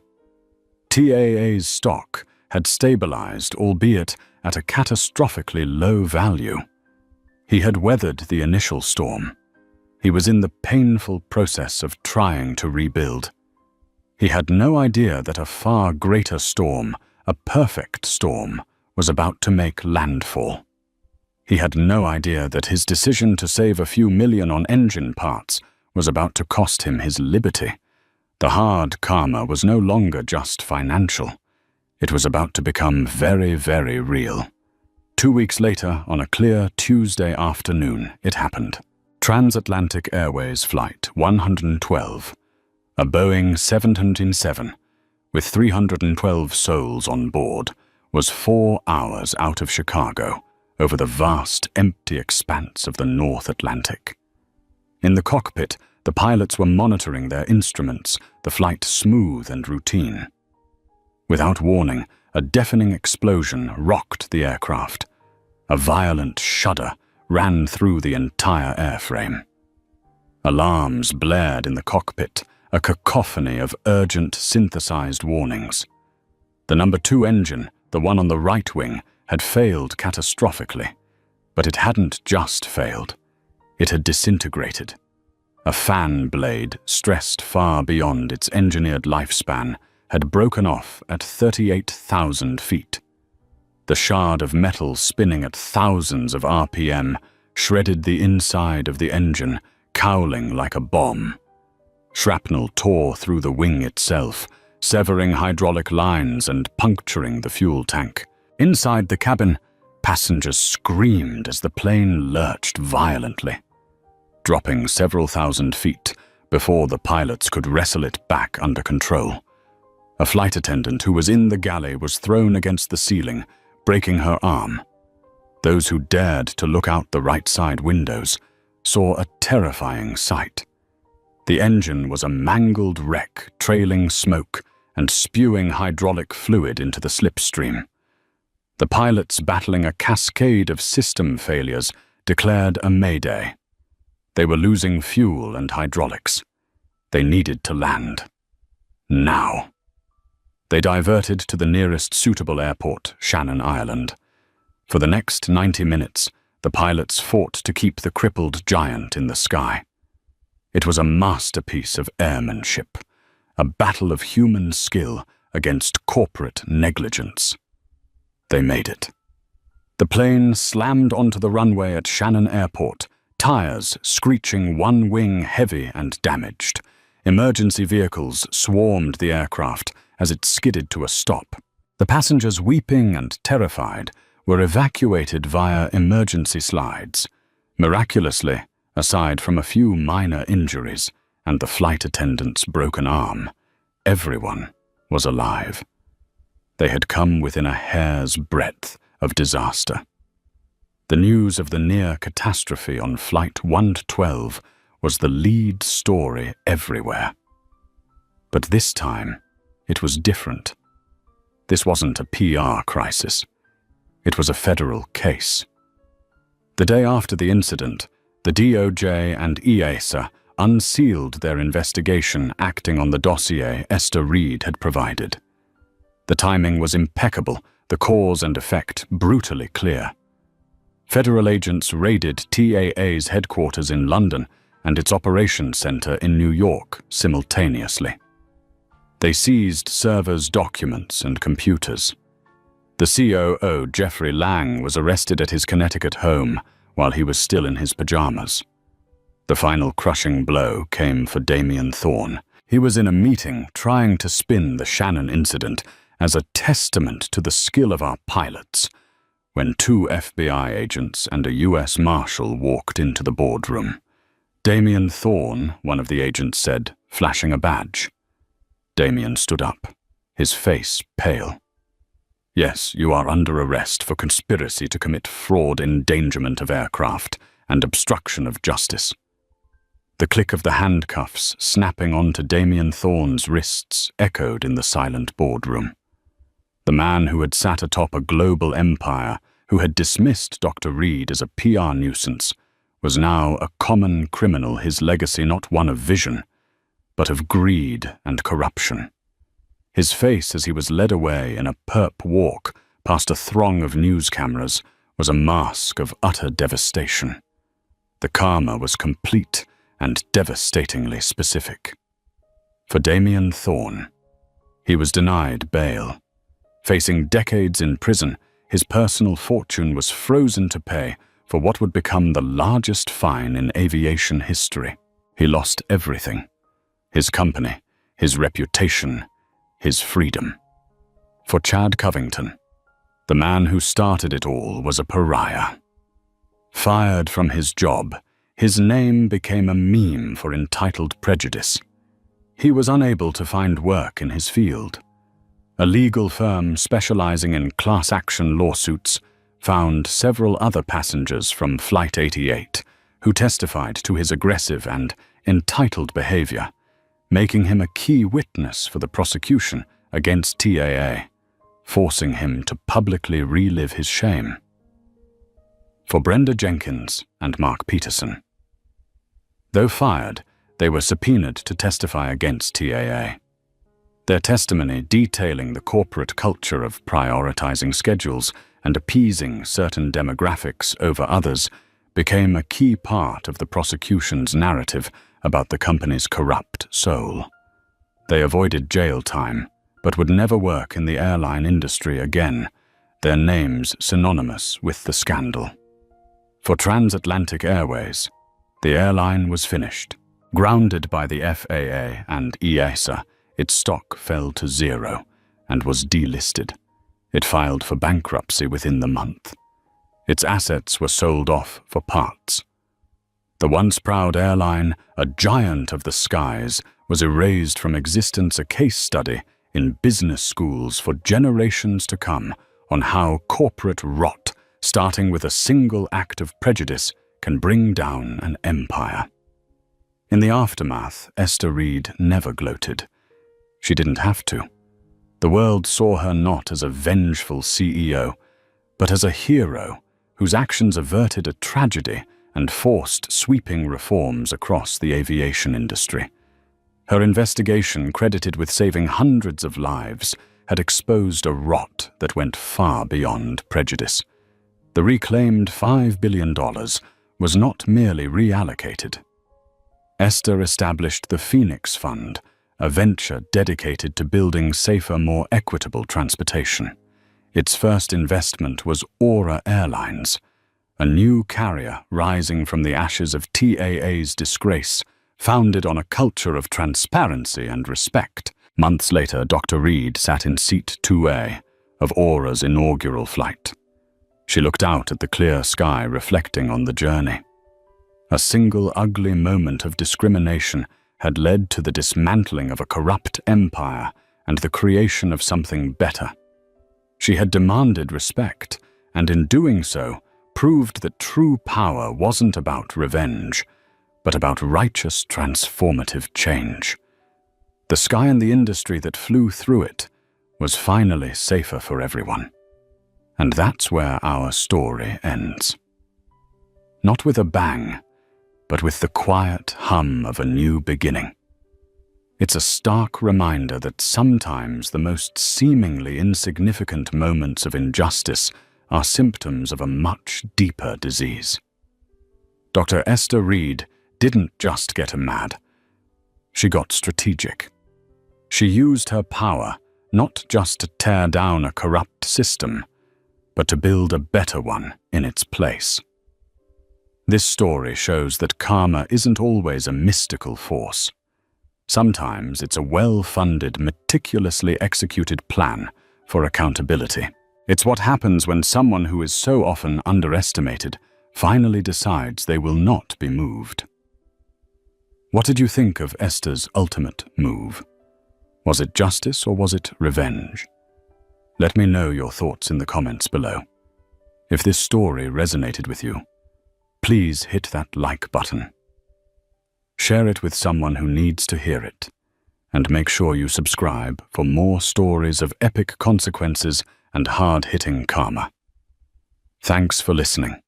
TAA's stock had stabilized, albeit at a catastrophically low value. He had weathered the initial storm. He was in the painful process of trying to rebuild. He had no idea that a far greater storm, a perfect storm, was about to make landfall. He had no idea that his decision to save a few million on engine parts was about to cost him his liberty. The hard karma was no longer just financial. It was about to become very, very real. 2 weeks later, on a clear Tuesday afternoon, it happened. Transatlantic Airways Flight 112, a Boeing 707, with 312 souls on board, was 4 hours out of Chicago, over the vast, empty expanse of the North Atlantic. In the cockpit, the pilots were monitoring their instruments, the flight smooth and routine. Without warning, a deafening explosion rocked the aircraft. A violent shudder ran through the entire airframe. Alarms blared in the cockpit, a cacophony of urgent synthesized warnings. The number 2 engine, the one on the right wing, had failed catastrophically. But it hadn't just failed. It had disintegrated. A fan blade, stressed far beyond its engineered lifespan, had broken off at 38,000 feet. The shard of metal spinning at thousands of RPM shredded the inside of the engine, cowling like a bomb. Shrapnel tore through the wing itself, severing hydraulic lines and puncturing the fuel tank. Inside the cabin, passengers screamed as the plane lurched violently, dropping several thousand feet before the pilots could wrestle it back under control. A flight attendant who was in the galley was thrown against the ceiling, breaking her arm. Those who dared to look out the right side windows saw a terrifying sight. The engine was a mangled wreck, trailing smoke and spewing hydraulic fluid into the slipstream. The pilots, battling a cascade of system failures, declared a mayday. They were losing fuel and hydraulics. They needed to land. Now. They diverted to the nearest suitable airport, Shannon, Ireland. For the next 90 minutes, the pilots fought to keep the crippled giant in the sky. It was a masterpiece of airmanship, a battle of human skill against corporate negligence. They made it. The plane slammed onto the runway at Shannon Airport, tires screeching, one wing heavy and damaged. Emergency vehicles swarmed the aircraft as it skidded to a stop. The passengers, weeping and terrified, were evacuated via emergency slides. Miraculously, aside from a few minor injuries and the flight attendant's broken arm, everyone was alive. They had come within a hair's breadth of disaster. The news of the near catastrophe on Flight 112 was the lead story everywhere. But this time, it was different. This wasn't a PR crisis. It was a federal case. The day after the incident, the DOJ and EASA unsealed their investigation, acting on the dossier Esther Reed had provided. The timing was impeccable, the cause and effect brutally clear. Federal agents raided TAA's headquarters in London and its operations center in New York simultaneously. They seized servers, documents, and computers. The COO, Jeffrey Lang, was arrested at his Connecticut home while he was still in his pajamas. The final crushing blow came for Damien Thorne. He was in a meeting trying to spin the Shannon incident as a testament to the skill of our pilots, when 2 FBI agents and a US Marshal walked into the boardroom. Damien Thorne, one of the agents said, flashing a badge. Damien stood up, his face pale. Yes, you are under arrest for conspiracy to commit fraud, endangerment of aircraft, and obstruction of justice. The click of the handcuffs snapping onto Damien Thorne's wrists echoed in the silent boardroom. The man who had sat atop a global empire, who had dismissed Dr. Reed as a PR nuisance, was now a common criminal, his legacy not one of vision, but of greed and corruption. His face as he was led away in a perp walk past a throng of news cameras was a mask of utter devastation. The karma was complete and devastatingly specific. For Damien Thorne, he was denied bail. Facing decades in prison, his personal fortune was frozen to pay for what would become the largest fine in aviation history. He lost everything: his company, his reputation, his freedom. For Chad Covington, the man who started it all was a pariah. Fired from his job, his name became a meme for entitled prejudice. He was unable to find work in his field. A legal firm specializing in class action lawsuits found several other passengers from Flight 88 who testified to his aggressive and entitled behavior, making him a key witness for the prosecution against TAA, forcing him to publicly relive his shame. For Brenda Jenkins and Mark Peterson, though fired, they were subpoenaed to testify against TAA. Their testimony detailing the corporate culture of prioritizing schedules and appeasing certain demographics over others became a key part of the prosecution's narrative about the company's corrupt soul. They avoided jail time, but would never work in the airline industry again, their names synonymous with the scandal. For Transatlantic Airways, the airline was finished. Grounded by the FAA and EASA, its stock fell to zero and was delisted. It filed for bankruptcy within the month. Its assets were sold off for parts. The once proud airline, a giant of the skies, was erased from existence, a case study in business schools for generations to come on how corporate rot, starting with a single act of prejudice, can bring down an empire. In the aftermath, Esther Reed never gloated. She didn't have to. The world saw her not as a vengeful CEO, but as a hero whose actions averted a tragedy and forced sweeping reforms across the aviation industry. Her investigation, credited with saving hundreds of lives, had exposed a rot that went far beyond prejudice. The reclaimed $5 billion was not merely reallocated. Esther established the Phoenix Fund, a venture dedicated to building safer, more equitable transportation. Its first investment was Aura Airlines, a new carrier rising from the ashes of TAA's disgrace, founded on a culture of transparency and respect. Months later, Dr. Reed sat in seat 2A of Aura's inaugural flight. She looked out at the clear sky, reflecting on the journey. A single ugly moment of discrimination had led to the dismantling of a corrupt empire and the creation of something better. She had demanded respect, and in doing so, proved that true power wasn't about revenge, but about righteous, transformative change. The sky and the industry that flew through it was finally safer for everyone. And that's where our story ends. Not with a bang, but with the quiet hum of a new beginning. It's a stark reminder that sometimes the most seemingly insignificant moments of injustice are symptoms of a much deeper disease. Dr. Esther Reed didn't just get mad. She got strategic. She used her power not just to tear down a corrupt system, but to build a better one in its place. This story shows that karma isn't always a mystical force. Sometimes it's a well-funded, meticulously executed plan for accountability. It's what happens when someone who is so often underestimated finally decides they will not be moved. What did you think of Esther's ultimate move? Was it justice or was it revenge? Let me know your thoughts in the comments below. If this story resonated with you, please hit that like button. Share it with someone who needs to hear it, and make sure you subscribe for more stories of epic consequences and hard-hitting karma. Thanks for listening.